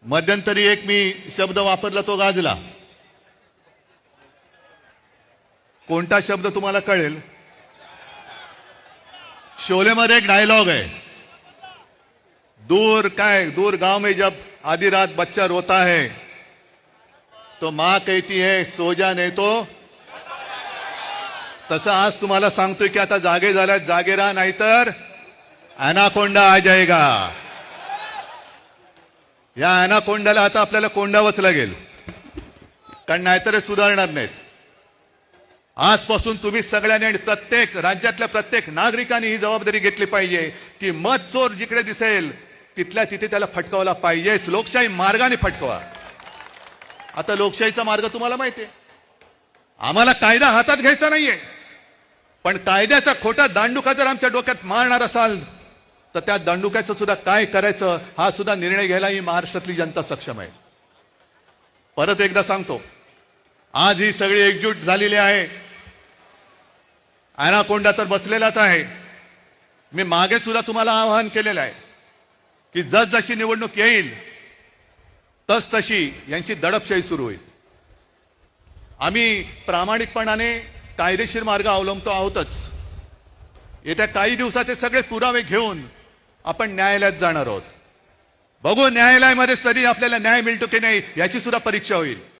मध्यंतरी एक मी शब्द वापरला तो गाजला. कोणता शब्द तुम्हाला कळेल? शोलेमध्ये एक डायलॉग है, दूर गांव में जब आधी रात बच्चा रोता है तो मां कहती है सो जा नहीं तो. तसं आज तुम्हाला सांगतोय की आता जागे झाल्यात, जागे राहा, नाहीतर ॲनाकोंडा आ जाएगा. या ॲनाकोंडाला आता आपल्याला कोंडावंच लागेल, कारण नाहीतर सुधारणार नाहीत. आजपासून तुम्ही सगळ्यांनी आणि प्रत्येक राज्यातल्या प्रत्येक नागरिकांनी ही जबाबदारी घेतली पाहिजे की मत चोर जिकडे दिसेल तिथल्या तिथे त्याला फटकावला पाहिजेच. लोकशाही मार्गाने फटकवा. आता लोकशाहीचा मार्ग तुम्हाला माहिती आहे. आम्हाला कायदा हातात घ्यायचा नाहीये, पण कायद्याचा खोटा दांडुका जर आमच्या डोक्यात मारणार असाल तर त्या दांडुक्याचं सुद्धा काय करायचं हा सुद्धा निर्णय घ्यायला ही महाराष्ट्रातली जनता सक्षम आहे. परत एकदा सांगतो, आज ही सगळी एकजूट झालेली आहे. ॲनाकोंडा तर बसलेलाच आहे. मी मागे सुद्धा तुम्हाला आवाहन केलेलं आहे की जसजशी निवडणूक येईल तसतशी यांची दडपशाही सुरू होईल. आम्ही प्रामाणिकपणाने कायदेशीर मार्ग अवलंबतो आहोतच. येत्या काही दिवसाचे सगळे पुरावे घेऊन आपण न्यायालयात जाणार आहोत. बघू न्यायालयामध्ये तरी आपल्याला न्याय मिळतो की नाही याची सुद्धा परीक्षा होईल.